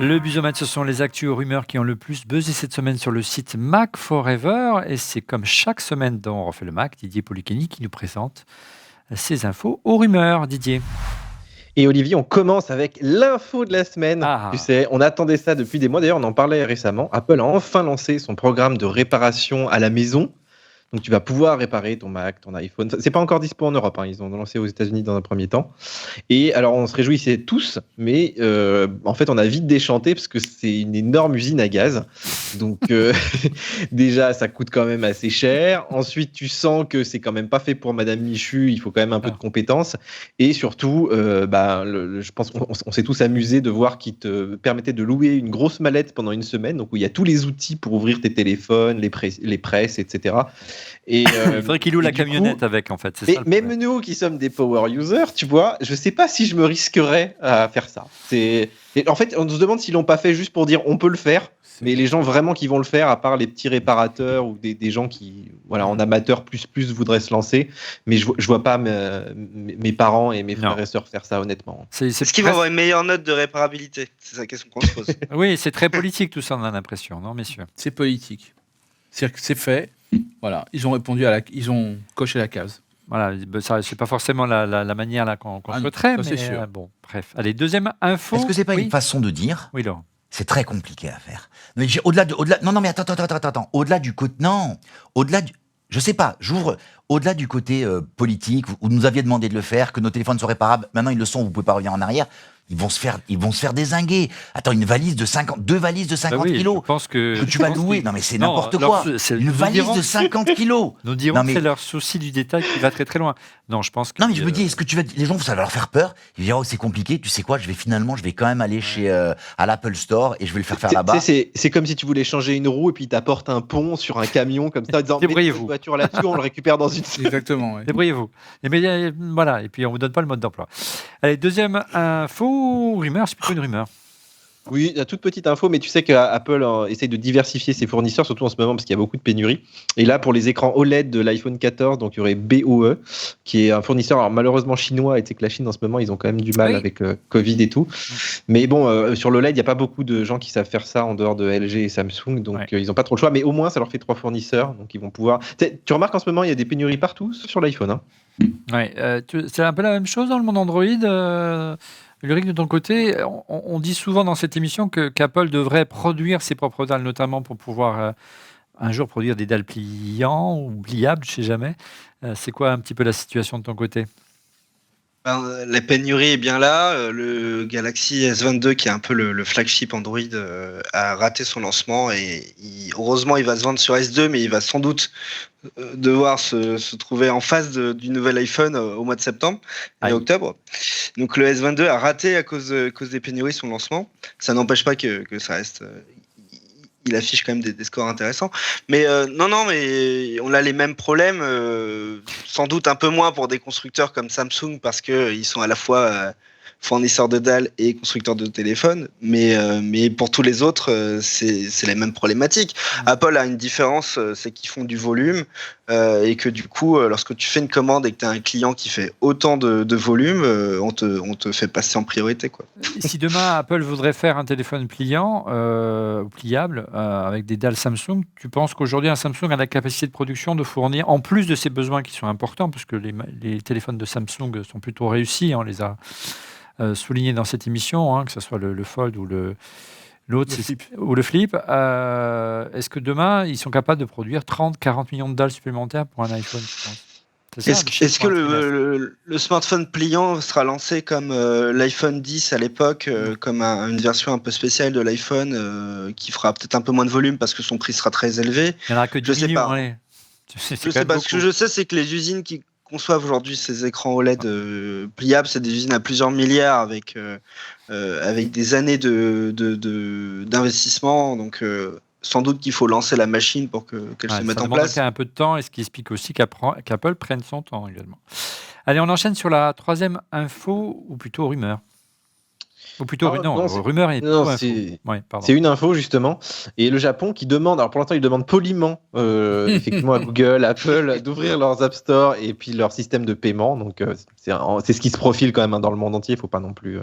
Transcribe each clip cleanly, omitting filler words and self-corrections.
Le Buzomètre, ce sont les actus aux rumeurs qui ont le plus buzzé cette semaine sur le site Mac Forever. Et c'est comme chaque semaine dans On refait le Mac, Didier Polichini qui nous présente ces infos aux rumeurs. Didier. Et Olivier, on commence avec l'info de la semaine. Tu Ah, sais, on attendait ça depuis des mois. D'ailleurs, on en parlait récemment. Apple a enfin lancé son programme de réparation à la maison. Donc, tu vas pouvoir réparer ton Mac, ton iPhone. C'est pas encore dispo en Europe, hein. Ils ont lancé aux États-Unis dans un premier temps. Et alors, on se réjouissait tous, mais en fait, on a vite déchanté parce que c'est une énorme usine à gaz. Donc, déjà, ça coûte quand même assez cher. Ensuite, tu sens que c'est quand même pas fait pour Madame Michu. Il faut quand même un peu de compétences. Et surtout, je pense qu'on s'est tous amusés de voir qu'ils te permettaient de louer une grosse mallette pendant une semaine, donc où il y a tous les outils pour ouvrir tes téléphones, les presses, etc. Et, il faudrait qu'il loue la camionnette coup, avec, en fait. C'est mais ça le même problème. nous qui sommes des power users, tu vois, je sais pas si je me risquerais à faire ça. En fait, on se demande s'ils l'ont pas fait juste pour dire on peut le faire. Mais les gens vraiment qui vont le faire, à part les petits réparateurs ou des gens qui, voilà, en amateur plus voudraient se lancer, mais je vois pas mes parents et mes frères et sœurs faire ça, honnêtement. Est-ce qu'ils vont avoir une meilleure note de réparabilité? C'est la question qu'on se pose. Oui, c'est très politique tout ça, on a l'impression, non, messieurs? C'est politique. C'est-à-dire que c'est fait. Voilà, ils ont répondu ils ont coché la case. Voilà, ça, c'est pas forcément la manière là qu'on souhaiterait, mais c'est sûr. bon, bref. Allez, deuxième info. Est-ce que c'est pas Oui. une façon de dire? Oui, Laurent. C'est très compliqué à faire. Mais non, mais attends. Au-delà du côté, non. Je sais pas, j'ouvre, au-delà du côté politique, où nous aviez demandé de le faire, que nos téléphones sont réparables, maintenant ils le sont, vous pouvez pas revenir en arrière. Ils vont se faire dézinguer. Attends, deux valises de 50 kilos. Je pense que tu vas louer. Non, mais c'est n'importe quoi. Une valise de 50 kilos. Nous dirons que c'est leur souci du détail qui va très très loin. Non, je pense que. Non, mais je me dis, est-ce que les gens, ça va leur faire peur? Ils vont dire, oh, c'est compliqué, tu sais quoi, je vais quand même aller à l'Apple Store et je vais le faire là-bas. C'est comme si tu voulais changer une roue et puis t'apportes un pont sur un camion comme ça, en disant, mettez votre voiture là-dessus, on le récupère dans une semaine. Exactement, ouais. Débrouillez-vous. Voilà, et puis on vous donne pas le mode d'emploi. Allez, deuxième info, rumeur, c'est plutôt une rumeur. Oui, la toute petite info, mais tu sais qu'Apple essaye de diversifier ses fournisseurs, surtout en ce moment parce qu'il y a beaucoup de pénuries. Et là, pour les écrans OLED de l'iPhone 14, donc il y aurait BOE, qui est un fournisseur, alors malheureusement chinois, et tu sais que la Chine en ce moment, ils ont quand même du mal avec Covid et tout. Mais bon, sur l'OLED, il n'y a pas beaucoup de gens qui savent faire ça en dehors de LG et Samsung, donc ils n'ont pas trop le choix. Mais au moins, ça leur fait 3 fournisseurs, donc ils vont pouvoir. Tu remarques en ce moment, il y a des pénuries partout, sauf sur l'iPhone. Hein. Ouais, c'est un peu la même chose dans le monde Android. Ulrich, de ton côté, on dit souvent dans cette émission qu'Apple devrait produire ses propres dalles, notamment pour pouvoir un jour produire des dalles pliants ou pliables, je ne sais jamais. C'est quoi un petit peu la situation de ton côté? La pénurie est bien là. Le Galaxy S22, qui est un peu le flagship Android, a raté son lancement et heureusement il va se vendre sur S2, mais il va sans doute devoir se trouver en face du nouvel iPhone au mois de septembre et octobre. Donc le S22 a raté à cause des pénuries son lancement. Ça n'empêche pas que ça reste. Il affiche quand même des scores intéressants. Mais non, mais on a les mêmes problèmes, sans doute un peu moins pour des constructeurs comme Samsung, parce qu'ils sont à la fois fournisseurs de dalles et constructeurs de téléphones. Mais pour tous les autres, c'est les mêmes problématiques. Apple a une différence, c'est qu'ils font du volume et que du coup, lorsque tu fais une commande et que tu as un client qui fait autant de volume, on te fait passer en priorité, quoi. Si demain Apple voudrait faire un téléphone pliant ou pliable avec des dalles Samsung, tu penses qu'aujourd'hui un Samsung a la capacité de production de fournir, en plus de ses besoins qui sont importants, parce que les téléphones de Samsung sont plutôt réussis, on les a soulignés dans cette émission, que ce soit le Fold ou l'autre, ou le Flip. Est-ce que demain, ils sont capables de produire 30-40 millions de dalles supplémentaires pour un iPhone, je pense? Est-ce que le smartphone pliant sera lancé comme l'iPhone 10 à l'époque, comme une version un peu spéciale de l'iPhone qui fera peut-être un peu moins de volume parce que son prix sera très élevé? Il n'y en aura que 10 millions. Ouais. Je sais pas. Ce que je sais, c'est que les usines qui conçoivent aujourd'hui ces écrans OLED pliables, c'est des usines à plusieurs milliards avec des années d'investissement. Donc sans doute qu'il faut lancer la machine pour qu'elle se mette en place. Ça demande un peu de temps, et ce qui explique aussi qu'Apple prenne son temps également. Allez, on enchaîne sur la troisième info, ou plutôt rumeur. Ou plutôt, Ah, non, non, c'est- rumeur et non, plutôt info. c'est- Ouais, pardon. C'est une info justement, et le Japon qui demande, alors pour l'instant il demande poliment, effectivement à Google, Apple d'ouvrir leurs App Store et puis leur système de paiement. Donc c'est ce qui se profile quand même hein, dans le monde entier. Il faut pas non plus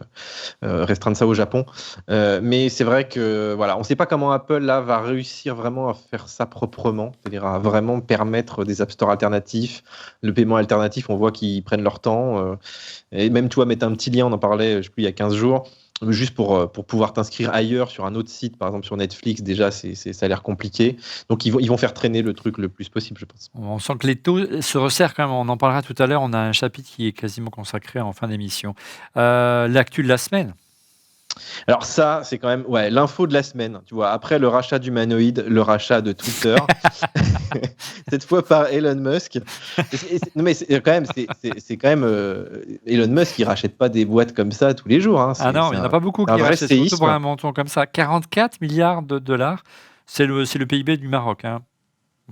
restreindre ça au Japon. Mais c'est vrai que voilà, on ne sait pas comment Apple là va réussir vraiment à faire ça proprement, c'est-à-dire à vraiment permettre des App Store alternatifs, le paiement alternatif. On voit qu'ils prennent leur temps, et même tu vois mettre un petit lien, on en parlait, je sais plus il y a 15 jours. Juste pour pouvoir t'inscrire ailleurs sur un autre site, par exemple sur Netflix, déjà, ça a l'air compliqué. Donc, ils vont faire traîner le truc le plus possible, je pense. On sent que les taux se resserrent quand même. On en parlera tout à l'heure. On a un chapitre qui est quasiment consacré en fin d'émission. L'actu de la semaine. Alors ça, c'est quand même l'info de la semaine. Tu vois, après le rachat d'Humanoid, le rachat de Twitter, cette fois par Elon Musk. Non mais c'est quand même Elon Musk, il rachète pas des boîtes comme ça tous les jours. Hein. Ah non, il n'y en a pas beaucoup qui vrai rachètent, surtout séisme. pour un montant comme ça. 44 milliards de dollars, c'est le PIB du Maroc. Hein.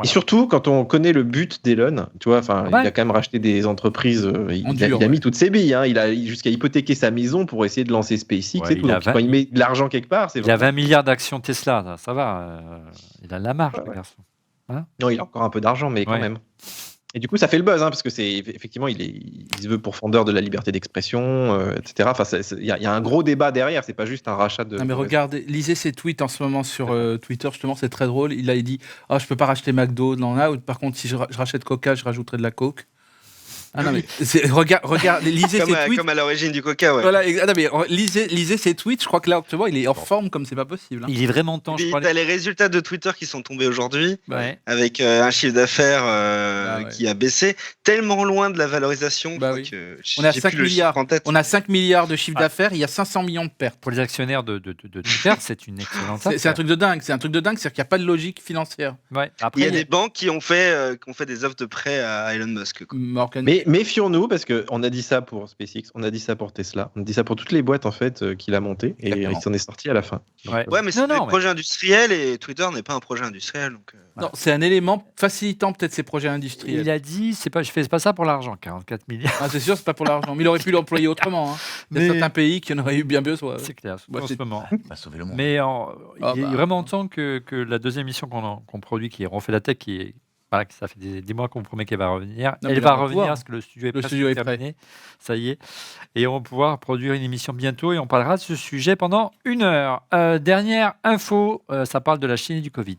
Et surtout, quand on connaît le but d'Elon, tu vois, il a quand même racheté des entreprises, il a mis toutes ses billes, hein, il a jusqu'à hypothéquer sa maison pour essayer de lancer SpaceX et tout. Donc, quand il met de l'argent quelque part, c'est il a 20 milliards d'actions Tesla, ça va, il a de la marge, le garçon. Hein non, il a encore un peu d'argent, mais quand même. Et du coup, ça fait le buzz, hein, parce que effectivement, il se veut pourfendeur de la liberté d'expression, etc. Enfin, il y a un gros débat derrière. C'est pas juste un rachat de. Non mais regardez, lisez ses tweets en ce moment sur Twitter, justement, c'est très drôle. Il a dit, je peux pas racheter McDo, non là. Par contre, si je rachète Coca, je rajouterai de la Coke. Ah non mais regarde, lisez ses tweets. Comme à l'origine du Coca, ouais. Voilà, non, mais lisez ses tweets. Je crois que là, tu vois, il est en forme comme c'est pas possible. Hein. Il est vraiment temps. T'as les résultats de Twitter qui sont tombés aujourd'hui, ouais. avec un chiffre d'affaires qui a baissé, tellement loin de la valorisation que on a 5 milliards. En tête. On a 5 milliards de chiffre d'affaires. Il y a 500 millions de pertes. Pour les actionnaires de Twitter, c'est une excellente affaire. C'est un truc de dingue. C'est-à-dire qu'il n'y a pas de logique financière. Ouais. Après, il y a des banques qui ont fait des offres de prêt à Elon Musk. Mais méfions-nous parce qu'on a dit ça pour SpaceX, on a dit ça pour Tesla, on a dit ça pour toutes les boîtes en fait qu'il a montées et il s'en est sorti à la fin. Donc, mais c'est un projet industriel et Twitter n'est pas un projet industriel. Donc, non, c'est un élément facilitant peut-être ces projets industriels. Il a dit, je fais pas ça pour l'argent, 44 milliards. Ah, c'est sûr, c'est pas pour l'argent, mais il aurait pu l'employer autrement. Hein. Il y a certains pays qui en auraient eu bien besoin. C'est clair, en ce moment. Va sauver le monde. Mais il est vraiment temps que la deuxième émission qu'on produit, qui est On fait la tech, qui est voilà, ça fait des mois qu'on promet qu'elle va revenir. Non, elle va revenir parce que le studio est terminé. Prêt. Ça y est. Et on va pouvoir produire une émission bientôt et on parlera de ce sujet pendant 1 heure. Dernière info, ça parle de la Chine et du Covid.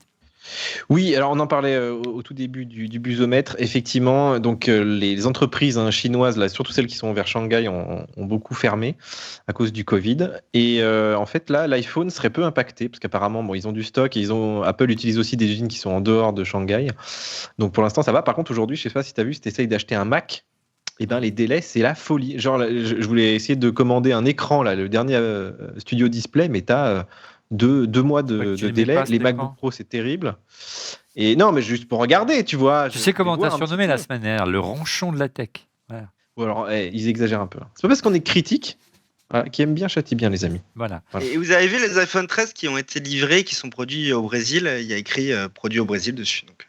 Oui, alors on en parlait au tout début du busomètre. Effectivement, donc les entreprises chinoises, là, surtout celles qui sont vers Shanghai, ont beaucoup fermé à cause du Covid. Et en fait, là, l'iPhone serait peu impacté parce qu'apparemment, ils ont du stock et Apple utilise aussi des usines qui sont en dehors de Shanghai. Donc pour l'instant, ça va. Par contre, aujourd'hui, je sais pas si tu as vu, si tu essayes d'acheter un Mac, les délais, c'est la folie. Genre, je voulais essayer de commander un écran, là, le dernier Studio Display, mais tu as 2 mois de délai. Les MacBook Pro, c'est terrible. Et non, mais juste pour regarder, tu vois. Tu sais comment tu as surnommé la semaine dernière le ronchon de la tech. Voilà. Ou alors, ils exagèrent un peu. C'est pas parce qu'on est critique qui aime bien châtie bien, les amis. Voilà. Et vous avez vu les iPhone 13 qui ont été livrés, qui sont produits au Brésil. Il y a écrit produits au Brésil dessus. Donc,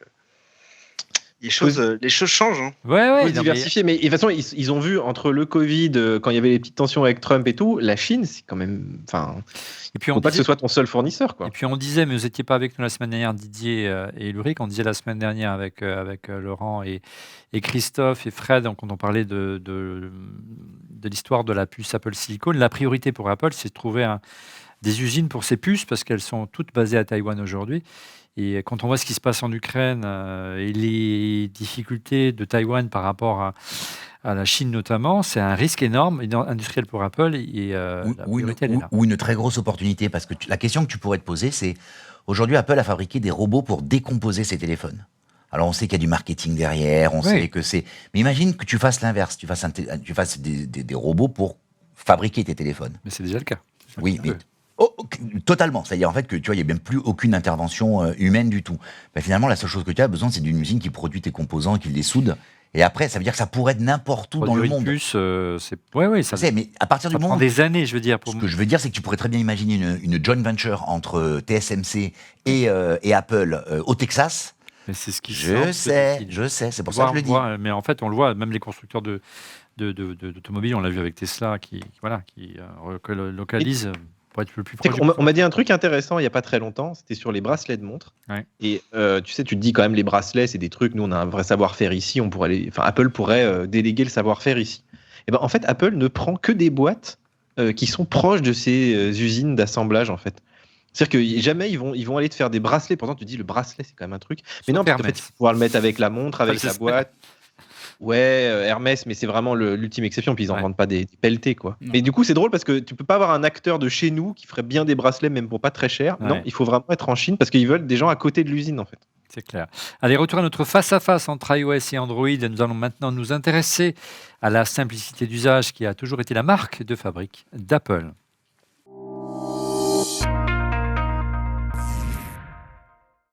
les choses changent. Hein. Ouais, faut diversifier. Mais de toute façon, ils ont vu entre le Covid, quand il y avait les petites tensions avec Trump et tout, la Chine, c'est quand même. Enfin, et puis faut pas que ce soit ton seul fournisseur, quoi. Et puis on disait, mais vous n'étiez pas avec nous la semaine dernière, Didier et Ulrich. On disait la semaine dernière avec Laurent et Christophe et Fred, donc on en parlait de l'histoire de la puce Apple Silicon. La priorité pour Apple, c'est de trouver des usines pour ces puces parce qu'elles sont toutes basées à Taïwan aujourd'hui. Et quand on voit ce qui se passe en Ukraine et les difficultés de Taïwan par rapport à la Chine notamment, c'est un risque énorme industriel pour Apple. Ou une très grosse opportunité, parce que la question que tu pourrais te poser, c'est aujourd'hui Apple a fabriqué des robots pour décomposer ses téléphones. Alors on sait qu'il y a du marketing derrière, on sait que c'est... Mais imagine que tu fasses l'inverse, tu fasses des robots pour fabriquer tes téléphones. Mais c'est déjà le cas. Oui, mais... totalement. C'est-à-dire en fait que tu vois, il n'y a même plus aucune intervention humaine du tout. Ben, finalement, la seule chose que tu as besoin, c'est d'une usine qui produit tes composants et qui les soude. Et après, ça veut dire que ça pourrait être n'importe où dans le monde. Puce, ça mais à partir du moment, prend des années, je veux dire. Ce que je veux dire, c'est que tu pourrais très bien imaginer une joint venture entre TSMC et Apple au Texas. Mais c'est ce qui je sais. C'est pour ça que je le dis. Mais en fait, on le voit, même les constructeurs de d'automobile, on l'a vu avec Tesla, qui localise pour être le plus proche. On m'a dit un truc intéressant il n'y a pas très longtemps, c'était sur les bracelets de montre. Ouais. Et tu sais, tu te dis quand même, les bracelets, c'est des trucs, nous on a un vrai savoir-faire ici, Apple pourrait déléguer le savoir-faire ici. Et ben en fait, Apple ne prend que des boîtes qui sont proches de ces usines d'assemblage en fait. C'est-à-dire que jamais ils vont aller te faire des bracelets. Pourtant, tu te dis le bracelet, c'est quand même un truc. Mais non, parce qu'en fait, il faut pouvoir le mettre avec la montre, avec la boîte. Ouais, Hermès, mais c'est vraiment l'ultime exception. Puis ils en vendent pas des pelletés, quoi. Non. Mais du coup, c'est drôle parce que tu peux pas avoir un acteur de chez nous qui ferait bien des bracelets, même pour pas très cher. Ouais. Non, il faut vraiment être en Chine parce qu'ils veulent des gens à côté de l'usine, en fait. C'est clair. Allez, retour à notre face-à-face entre iOS et Android. Nous allons maintenant nous intéresser à la simplicité d'usage qui a toujours été la marque de fabrique d'Apple.